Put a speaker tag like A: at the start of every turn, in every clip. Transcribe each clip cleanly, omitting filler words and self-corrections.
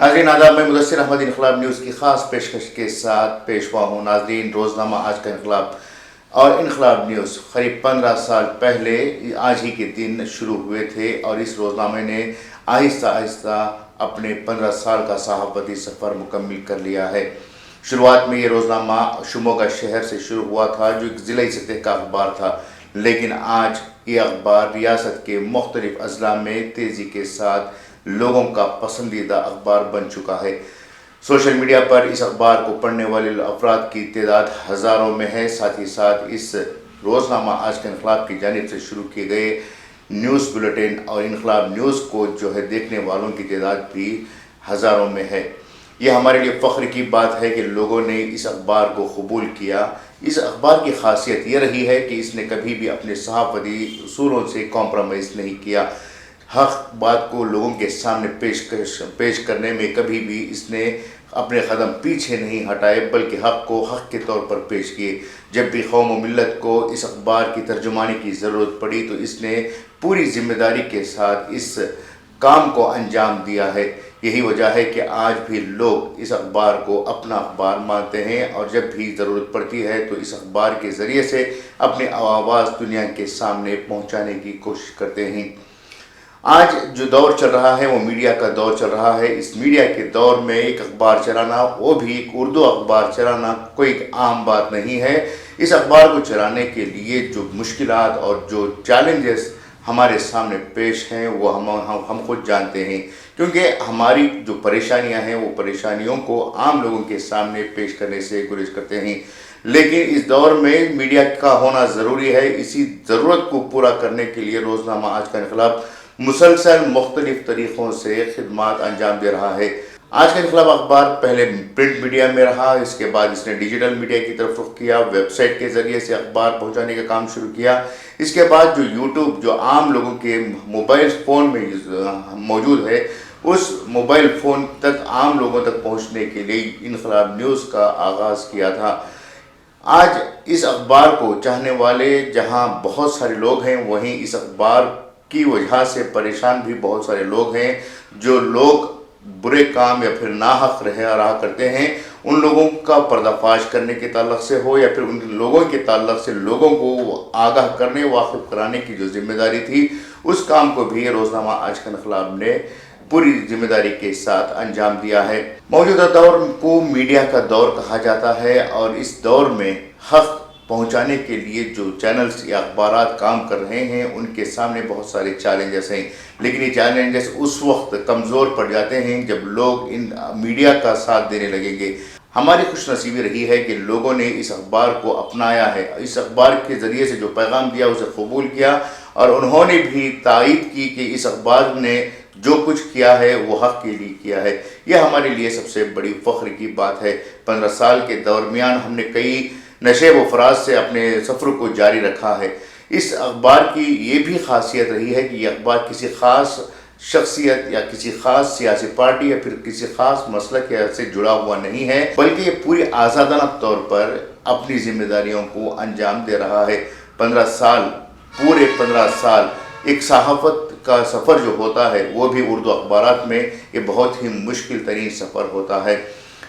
A: नाज़रीन आदाब, मैं मुदस्सिर अहमद इनकलाब न्यूज़ की ख़ास पेशकश के साथ पेश हुआ हूँ। नाज़रीन, रोज़नामा आज का इनकलाब और इनकलाब न्यूज़ करीब 15 साल पहले आज ही के दिन शुरू हुए थे और इस रोज़नामे ने आहिस्ता आहिस्ता अपने 15 साल का सहाफ़ती सफ़र मुकम्मिल कर लिया है। शुरुआत में ये रोज़नामा शिमोगा शहर से शुरू हुआ था, जो एक ज़िले सतह का अखबार था, लेकिन आज ये अखबार रियासत के मुख्तलिफ़ अज़ला में तेज़ी के साथ लोगों का पसंदीदा अखबार बन चुका है। सोशल मीडिया पर इस अखबार को पढ़ने वाले अफराद की तादाद हज़ारों में है। साथ ही साथ इस रोज़नामा आज के इनकलाब की जानिब से शुरू किए गए न्यूज़ बुलेटिन और इनकलाब न्यूज़ को जो है देखने वालों की तादाद भी हज़ारों में है। ये हमारे लिए फ़ख्र की बात है कि लोगों ने इस अखबार को कबूल किया। इस अखबार की खासियत ये रही है कि इसने कभी भी अपने सहाफ़ती उसूलों से कॉम्प्रोमाइज़ नहीं किया। हक़ बात को लोगों के सामने पेश करने में कभी भी इसने अपने कदम पीछे नहीं हटाए, बल्कि हक़ को हक़ के तौर पर पेश किए। जब भी कौम व मिल्लत को इस अखबार की तर्जुमानी की ज़रूरत पड़ी तो इसने पूरी ज़िम्मेदारी के साथ इस काम को अंजाम दिया है। यही वजह है कि आज भी लोग इस अखबार को अपना अखबार मानते हैं और जब भी ज़रूरत पड़ती है तो इस अखबार के ज़रिए से अपनी आवाज़ दुनिया के सामने पहुँचाने की कोशिश करते हैं। आज जो दौर चल रहा है वो मीडिया का दौर चल रहा है। इस मीडिया के दौर में एक अखबार चलाना, वो भी एक उर्दू अखबार चलाना, कोई आम बात नहीं है। इस अखबार को चलाने के लिए जो मुश्किलात और जो चैलेंजेस हमारे सामने पेश हैं वो हम खुद जानते हैं, क्योंकि हमारी जो परेशानियां हैं वो परेशानियों को आम लोगों के सामने पेश करने से गुरेज करते हैं। लेकिन इस दौर में मीडिया का होना ज़रूरी है। इसी ज़रूरत को पूरा करने के लिए रोज़नामा आज का इनकलाब मुसलसल मुख्तलिफ तरीक़ों से खिदमात अंजाम दे रहा है। आज का इनकलाब अखबार पहले प्रिंट मीडिया में रहा, इसके बाद इसने डिजिटल मीडिया की तरफ रुख किया, वेबसाइट के ज़रिए से अखबार पहुंचाने का काम शुरू किया। इसके बाद जो यूट्यूब जो आम लोगों के मोबाइल फ़ोन में मौजूद है, उस मोबाइल फ़ोन तक आम लोगों तक पहुँचने के लिए इनकलाब न्यूज़ का आगाज़ किया था। आज इस अखबार को चाहने वाले जहाँ बहुत सारे लोग हैं, वहीं इस अखबार की वजह से परेशान भी बहुत सारे लोग हैं। जो लोग बुरे काम या फिर नाहक रहा करते हैं, उन लोगों का पर्दाफाश करने के ताल्लुक से हो या फिर उन लोगों के ताल्लुक से लोगों को आगाह करने, वाकिफ कराने की जो जिम्मेदारी थी, उस काम को भी रोज़नामा आज का इनकलाब ने पूरी जिम्मेदारी के साथ अंजाम दिया है। मौजूदा दौर को मीडिया का दौर कहा जाता है और इस दौर में हक़ पहुंचाने के लिए जो चैनल्स या अखबारात काम कर रहे हैं, उनके सामने बहुत सारे चैलेंजेस हैं। लेकिन ये चैलेंजेस उस वक्त कमज़ोर पड़ जाते हैं जब लोग इन मीडिया का साथ देने लगेंगे। हमारी खुशनसीबी रही है कि लोगों ने इस अखबार को अपनाया है, इस अखबार के ज़रिए से जो पैगाम दिया उसे कबूल किया और उन्होंने भी तायीद की कि इस अखबार ने जो कुछ किया है वो हक़ के लिए किया है। यह हमारे लिए सबसे बड़ी फ़ख्र की बात है। 15 साल के दरमियान हमने कई नशे व फराज से अपने सफ़र को जारी रखा है। इस अखबार की ये भी खासियत रही है कि ये अखबार किसी ख़ास शख्सियत या किसी ख़ास सियासी पार्टी या फिर किसी ख़ास मसलक से जुड़ा हुआ नहीं है, बल्कि ये पूरी आज़ादाना तौर पर अपनी ज़िम्मेदारियों को अंजाम दे रहा है। 15 साल, पूरे 15 साल एक सहाफ़त का सफ़र जो होता है वो भी उर्दू अखबारात में ये बहुत ही मुश्किल तरीन सफ़र होता है।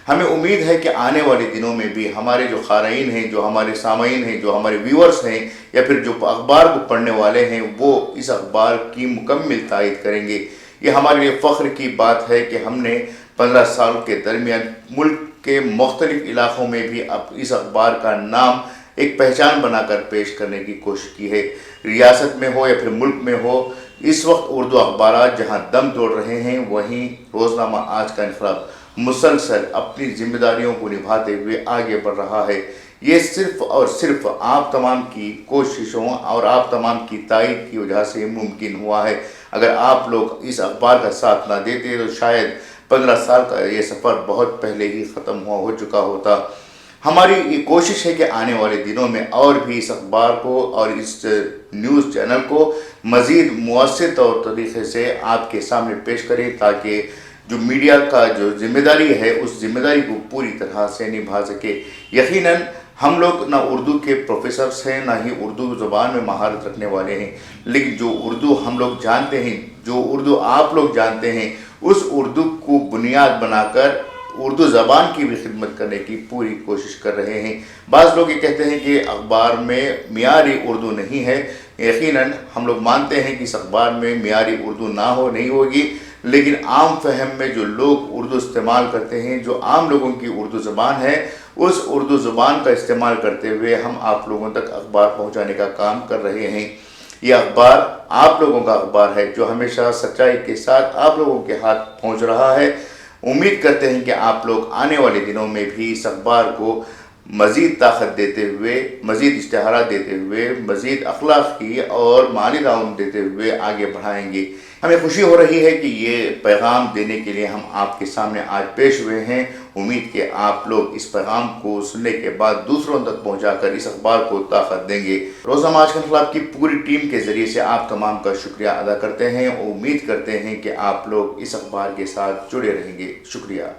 A: हमें उम्मीद है कि आने वाले दिनों में भी हमारे जो क़ारीन हैं, जो हमारे सामाईन हैं, जो हमारे व्यूअर्स हैं या फिर जो अखबार को पढ़ने वाले हैं, वो इस अखबार की मुकम्मल तायीद करेंगे। ये हमारे लिए फ़ख्र की बात है कि हमने 15 साल के दरमियान मुल्क के मुख्तलिफ़ इलाक़ों में भी अब इस अखबार का नाम एक पहचान बनाकर पेश करने की कोशिश की है। रियासत में हो या फिर मुल्क में हो, इस वक्त उर्दू अखबारात जहाँ दम तोड़ रहे हैं, वहीं रोज़नामा आज का इनकलाब मुसलसल अपनी जिम्मेदारियों को निभाते हुए आगे बढ़ रहा है। ये सिर्फ़ और सिर्फ आप तमाम की कोशिशों और आप तमाम की तायीद की वजह से मुमकिन हुआ है। अगर आप लोग इस अखबार का साथ ना देते तो शायद 15 साल का ये सफ़र बहुत पहले ही ख़त्म हो चुका होता। हमारी ये कोशिश है कि आने वाले दिनों में और भी इस अखबार को और इस न्यूज़ चैनल को मज़ीद मुअस्सिर तरीक़े से आपके सामने पेश करें, ताकि जो मीडिया का जो जिम्मेदारी है उस जिम्मेदारी को पूरी तरह से निभा सके। यकीनन हम लोग ना उर्दू के प्रोफेसर्स हैं, ना ही उर्दू ज़बान में महारत रखने वाले हैं, लेकिन जो उर्दू हम लोग जानते हैं, जो उर्दू आप लोग जानते हैं, उस उर्दू को बुनियाद बनाकर उर्दू ज़बान की भी खिदमत करने की पूरी कोशिश कर रहे हैं। बाज़ लोग ये कहते हैं कि अखबार में मियारी उर्दू नहीं है। यकीनन हम लोग मानते हैं कि इस अखबार में मियारी उर्दू नहीं होगी, लेकिन आम फहम में जो लोग उर्दू इस्तेमाल करते हैं, जो आम लोगों की उर्दू ज़बान है, उस उर्दू ज़बान का इस्तेमाल करते हुए हम आप लोगों तक अखबार पहुँचाने का काम कर रहे हैं। ये अखबार आप लोगों का अखबार है जो हमेशा सच्चाई के साथ आप लोगों के हाथ पहुँच रहा है। उम्मीद करते हैं कि आप लोग आने वाले दिनों में भी इस अखबार को मज़ीद ताकत देते हुए, मज़ीद इश्तिहारात देते हुए, मज़ीद अखलाकी और माली ताउन देते हुए आगे बढ़ाएंगे। हमें खुशी हो रही है कि ये पैगाम देने के लिए हम आपके सामने आज पेश हुए हैं। उम्मीद कि आप लोग इस पैगाम को सुनने के बाद दूसरों तक पहुंचाकर इस अखबार को ताकत देंगे। रोज़नामा आज के इनकलाब की पूरी टीम के ज़रिए से आप तमाम का शुक्रिया अदा करते हैं और उम्मीद करते हैं कि आप लोग इस अखबार के साथ जुड़े रहेंगे। शुक्रिया।